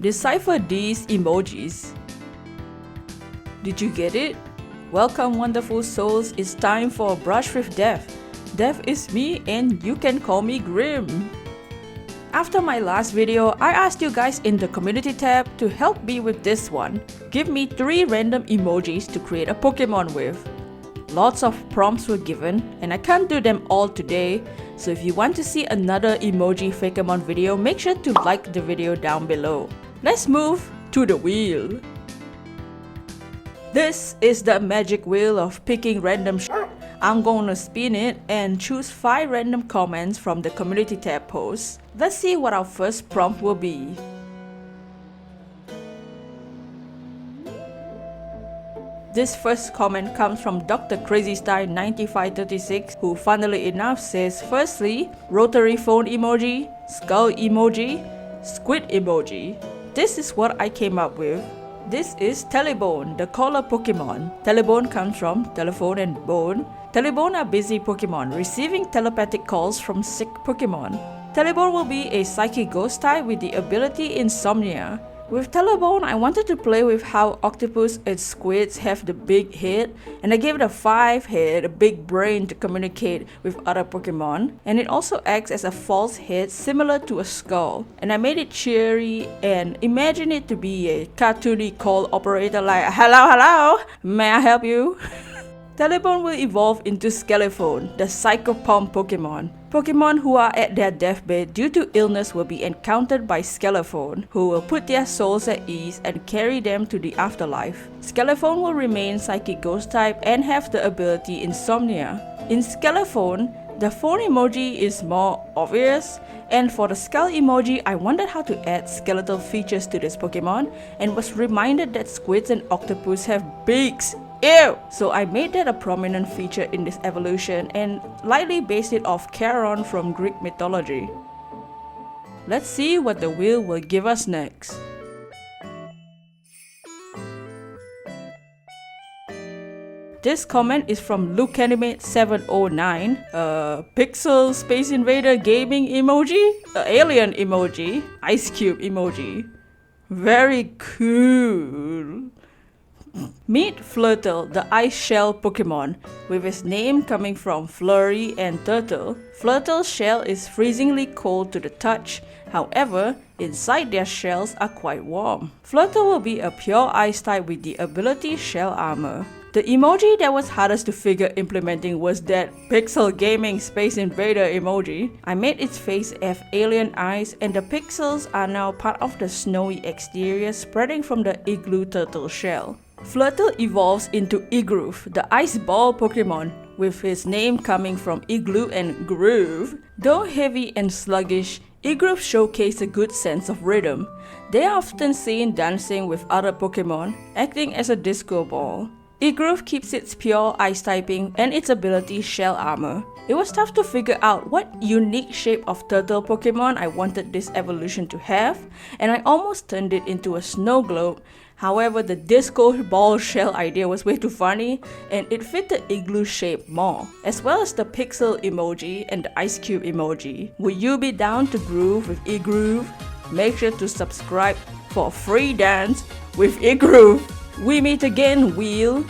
Decipher these emojis. Did you get it? Welcome, wonderful souls. It's time for a brush with Death. Death is me and you can call me Grim. After my last video, I asked you guys in the community tab to help me with this one. Give me 3 random emojis to create a Pokemon with. Lots of prompts were given and I can't do them all today, so if you want to see another emoji Fakemon video, make sure to like the video down below. Let's move to the wheel. This is the magic wheel of picking random I'm gonna spin it and choose 5 random comments from the community tab posts. Let's see what our first prompt will be. This first comment comes from Dr. CrazyStar9536, who funnily enough says, firstly, rotary phone emoji, skull emoji, squid emoji. This is what I came up with. This is Telebone, the caller Pokemon. Telebone comes from telephone and bone. Telebone are busy Pokemon, receiving telepathic calls from sick Pokemon. Telebone will be a psychic ghost type with the ability Insomnia. With Telebone, I wanted to play with how octopus and squids have the big head, and I gave it a 5 head, a big brain to communicate with other Pokemon, and it also acts as a false head similar to a skull. And I made it cheery and imagine it to be a cartoony call operator like, hello, hello, may I help you? Telebone will evolve into Skelephone, the Psychopomp Pokemon. Pokemon who are at their deathbed due to illness will be encountered by Skelephone, who will put their souls at ease and carry them to the afterlife. Skelephone will remain Psychic Ghost type and have the ability Insomnia. In Skelephone, the phone emoji is more obvious, and for the skull emoji, I wondered how to add skeletal features to this Pokemon and was reminded that squids and octopus have beaks. Ew! So I made that a prominent feature in this evolution and lightly based it off Charon from Greek mythology. Let's see what the wheel will give us next. This comment is from LukeAnimate709, Pixel Space Invader Gaming emoji, Alien emoji, Ice Cube emoji. Very cool. Meet Flirtle, the ice shell Pokemon, with its name coming from flurry and turtle. Flirtle's shell is freezingly cold to the touch, however, inside their shells are quite warm. Flirtle will be a pure ice type with the ability Shell Armor. The emoji that was hardest to figure implementing was that Pixel Gaming Space Invader emoji. I made its face have alien eyes and the pixels are now part of the snowy exterior spreading from the igloo turtle shell. Flirtle evolves into Igroove, the ice ball Pokemon, with his name coming from igloo and groove. Though heavy and sluggish, Igroove showcase a good sense of rhythm. They are often seen dancing with other Pokemon, acting as a disco ball. Igroove keeps its pure ice typing and its ability Shell Armor. It was tough to figure out what unique shape of turtle Pokemon I wanted this evolution to have, and I almost turned it into a snow globe. However, the disco ball shell idea was way too funny and it fit the igloo shape more, as well as the pixel emoji and the ice cube emoji. Will you be down to groove with Igroove? Make sure to subscribe for a free dance with Igroove. We meet again, wheel.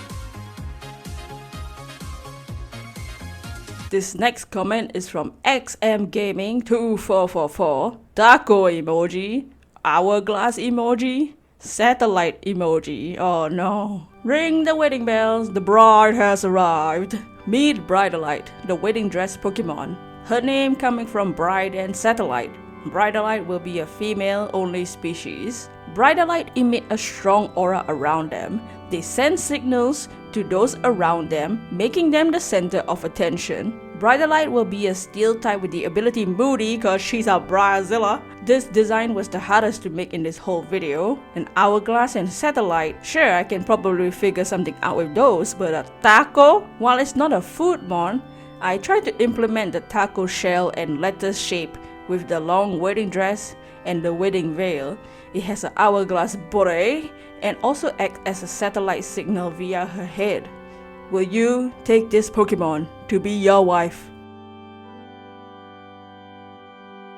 This next comment is from XMGaming2444, Taco emoji, hourglass emoji, satellite emoji. Oh no. Ring the wedding bells, the bride has arrived. Meet Bridalite, the wedding dress Pokemon. Her name coming from bride and satellite. Bridalite will be a female-only species. Bridalite emit a strong aura around them. They send signals to those around them, making them the center of attention. Bridalite will be a steel type with the ability Moody cause she's a Bridezilla. This design was the hardest to make in this whole video. An hourglass and satellite, sure I can probably figure something out with those, but a taco? While it's not a food mon, I tried to implement the taco shell and letter shape with the long wedding dress and the wedding veil. It has an hourglass body and also acts as a satellite signal via her head. Will you take this Pokemon to be your wife?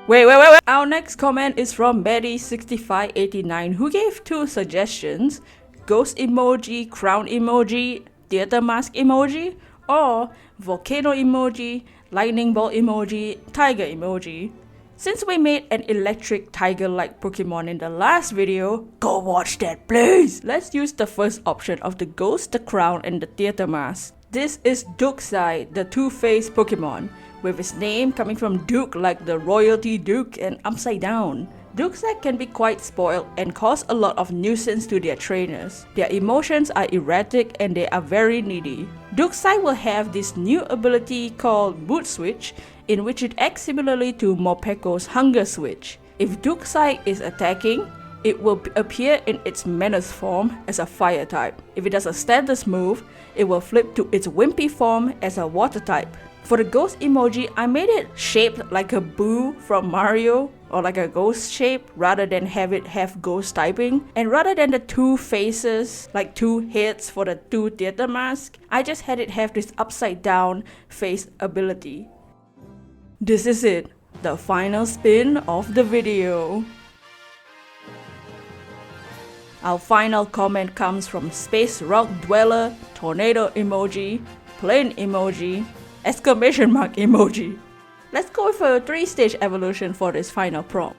Wait. Our next comment is from Betty6589, who gave 2 suggestions: ghost emoji, crown emoji, theater mask emoji, or volcano emoji, lightning bolt emoji, tiger emoji. Since we made an electric tiger-like Pokemon in the last video, go watch that please! Let's use the first option of the ghost, the crown, and the theater mask. This is Duxai, the two-faced Pokemon, with his name coming from Duke like the royalty Duke and upside down. Duxai can be quite spoiled and cause a lot of nuisance to their trainers. Their emotions are erratic and they are very needy. Duxai will have this new ability called Mood Switch, in which it acts similarly to Morpeko's Hunger Switch. If Duxai is attacking, it will appear in its menace form as a fire type. If it does a status move, it will flip to its wimpy form as a water type. For the ghost emoji, I made it shaped like a Boo from Mario, or like a ghost shape, rather than have it have ghost typing. And rather than the 2 faces, like 2 heads for the 2 theater masks, I just had it have this upside down face ability. This is it, the final spin of the video. Our final comment comes from Space Rock Dweller, Tornado Emoji, Plane Emoji, exclamation mark emoji. Let's go with a 3-stage evolution for this final prompt.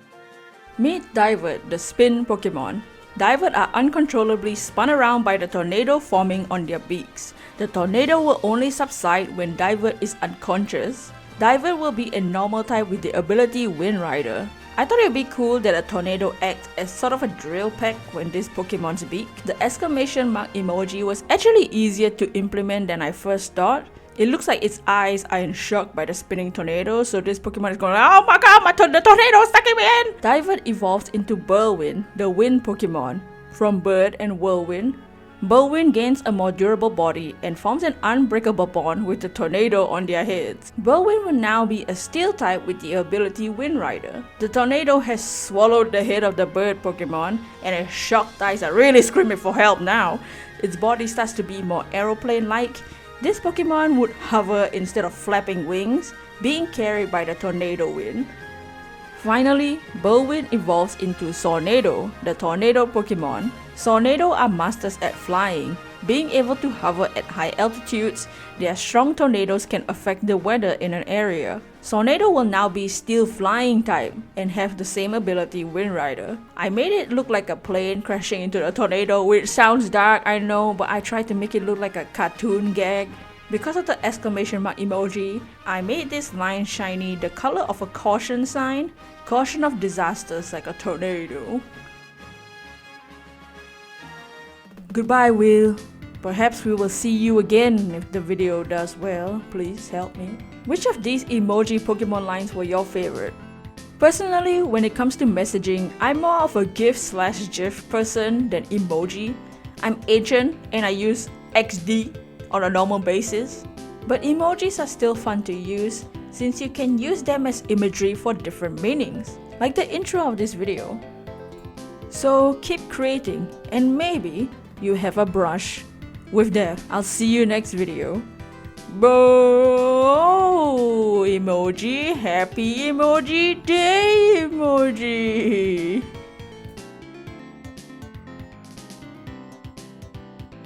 Meet Divert, the spin Pokemon. Divert are uncontrollably spun around by the tornado forming on their beaks. The tornado will only subside when Divert is unconscious. Divert will be a normal type with the ability Wind Rider. I thought it would be cool that a tornado acts as sort of a drill peck when this Pokemon's beak. The exclamation mark emoji was actually easier to implement than I first thought. It looks like its eyes are in shock by the spinning tornado, so this Pokemon is going, oh my god, the tornado is sucking me in! Divert evolves into Whirlwind, the wind Pokemon. From Bird and Whirlwind, Whirlwind gains a more durable body and forms an unbreakable bond with the tornado on their heads. Whirlwind will now be a steel type with the ability Wind Rider. The tornado has swallowed the head of the bird Pokemon, and its shocked eyes are really screaming for help now. Its body starts to be more aeroplane-like. This Pokemon would hover instead of flapping wings, being carried by the tornado wind. Finally, Whirlwind evolves into Tornado, the tornado Pokemon. Tornado are masters at flying. Being able to hover at high altitudes, their strong tornadoes can affect the weather in an area. Tornado will now be still flying type and have the same ability Wind Rider. I made it look like a plane crashing into the tornado, which sounds dark, I know, but I tried to make it look like a cartoon gag. Because of the exclamation mark emoji, I made this line shiny the color of a caution sign. Caution of disasters like a tornado. Goodbye, Will. Perhaps we will see you again if the video does well. Please help me. Which of these emoji Pokemon lines were your favorite? Personally, when it comes to messaging, I'm more of a GIF/GIF person than emoji. I'm Asian and I use XD on a normal basis. But emojis are still fun to use since you can use them as imagery for different meanings, like the intro of this video. So keep creating and maybe you have a brush. With that, I'll see you next video. Bo emoji, happy emoji, day emoji.